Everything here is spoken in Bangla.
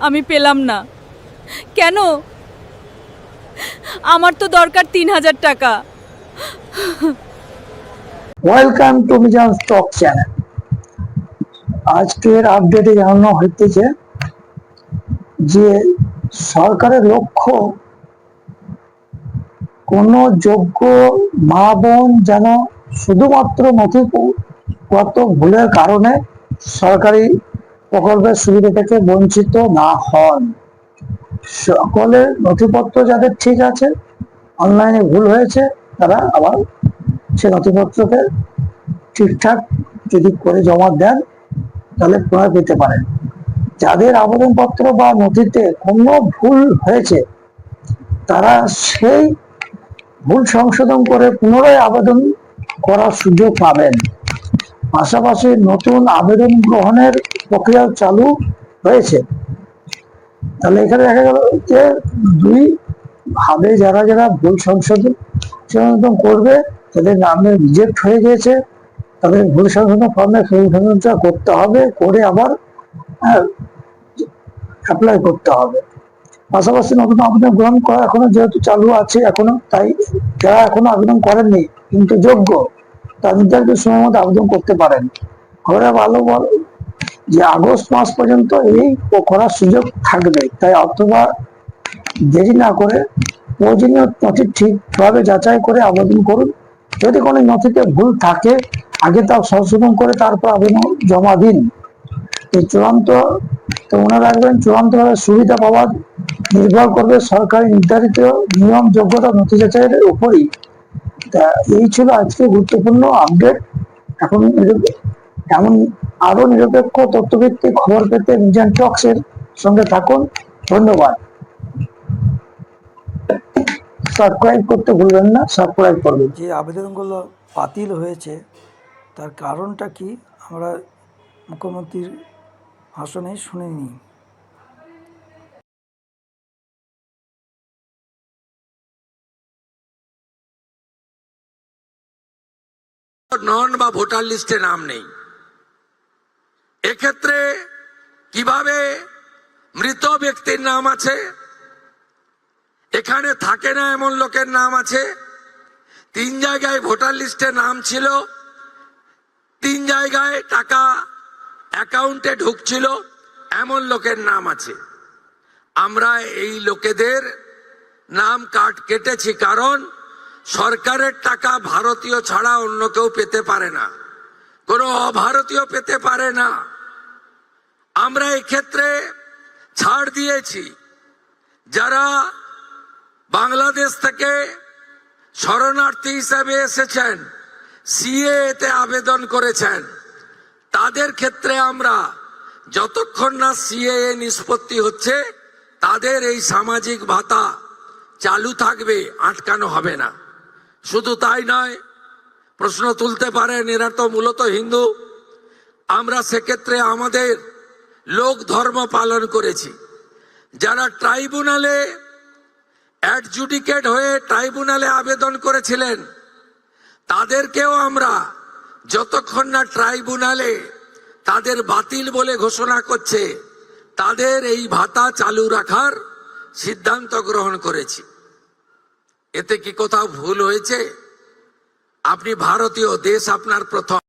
আমি পেলাম না। কেন? আমার তো দরকার ৩,০০০ টাকা। Welcome to Mizan stock channel. আজকের আপডেটে জানানো হইতেছে যে সরকারের লক্ষ্য কোন যোগ্য মা বোন যেন শুধুমাত্র নথিপত্র ভুলের কারণে সরকারি প্রকল্পের সুবিধা থেকে বঞ্চিত না হন। সকলের নথিপত্র যাদের ঠিক আছে, অনলাইনে ভুল হয়েছে, তারা আবার সে নথিপত্রকে ঠিকঠাক যদি করে জমা দেন তাহলে পুনরায় পেতে পারেন। যাদের আবেদনপত্র বা নথিতে কোনো ভুল হয়েছে তারা সেই ভুল সংশোধন করে পুনরায় আবেদন করার সুযোগ পাবেন। পাশাপাশি নতুন আবেদন গ্রহণের প্রক্রিয়া চালু হয়েছে। তাহলে এখানে দেখা গেল যে দুই ভাবে যারা যারা ভুল সংশোধন করবে তাদের নামে রিজেক্ট হয়ে গিয়েছে, তাদের ভুল সংশোধন ফর্মে সংশোধনটা করতে হবে, করে আবার অ্যাপ্লাই করতে হবে। পাশাপাশি নতুন আবেদন গ্রহণ করা এখনো যেহেতু চালু আছে এখনো, তাই যারা এখনো আবেদন করেননি কিন্তু যোগ্য তারা নির্ধারিত সময়ের মধ্যে আবেদন করতে পারেন। খবরে ভালো যে আগস্ট মাস পর্যন্ত এই করার সুযোগ থাকবে, তাই অথবা দেরি না করে প্রয়োজনীয় নথি ঠিকভাবে যাচাই করে আবেদন করুন। যদি কোনো নথিতে ভুল থাকে আগে তা সংশোধন করে তারপর আবেদন জমা দিন। এই চূড়ান্ত তো মনে রাখবেন, চূড়ান্তভাবে সুবিধা পাওয়ার নির্ভর করবে সরকারি নির্ধারিত নিয়ম, যোগ্যতা, নথি যাচাইয়ের উপরই। তা এই ছিল আজকে গুরুত্বপূর্ণ আপডেট। এখন এমন আরো নিরপেক্ষ তথ্যভিত্তিক খবর পেতে মিজান টক্সের সঙ্গে থাকুন। ধন্যবাদ। সাবস্ক্রাইব করতে ভুলবেন না, সাবস্ক্রাইব করবেন। যে আবেদনগুলো বাতিল হয়েছে তার কারণটা কি আমরা মুখ্যমন্ত্রীর ভাষণে শুনিনি। নন বা ভোটার লিস্টে নাম নেই, এক্ষেত্রে কিভাবে মৃত ব্যক্তির নাম আছে, এখানে থাকে না এমন লোকের নাম আছে, 3 জায়গায় ভোটার লিস্টে নাম ছিল, 3 জায়গায় টাকা অ্যাকাউন্টে ঢুকছিল এমন লোকের নাম আছে। আমরা এই লোকেদের নাম কেটেছি, কারণ সরকারের টাকা ভারতীয় ছাড়া অন্য কেউ পেতে পারে না, কোনো অভারতীয় পেতে পারে না। আমরা এই ক্ষেত্রে ছাড় দিয়েছি। যারা বাংলাদেশ থেকে শরণার্থী হিসাবে এসেছেন, সিএতে আবেদন করেছেন, তাদের ক্ষেত্রে আমরা যতক্ষণ না সিএ নিষ্পত্তি হচ্ছে তাদের এই সামাজিক ভাতা চালু থাকবে, আটকানো হবে না। শুধু তাই নয়, প্রশ্ন তুলতে পারেন এরা তো মূলত হিন্দু। আমরা সেক্ষেত্রে আমাদের লোক ধর্ম পালন করেছি। যারা ট্রাইব্যুনালে অ্যাডজুডিকেট হয়ে ট্রাইব্যুনালে আবেদন করেছিলেন তাদেরকেও আমরা যতক্ষণ না ট্রাইব্যুনালে তাদের বাতিল বলে ঘোষণা করছে তাদের এই ভাতা চালু রাখার সিদ্ধান্ত গ্রহণ করেছি। এতে কি কোথাও ভুল হয়েছে? আপনি ভারতীয়, দেশ আপনার প্রথম।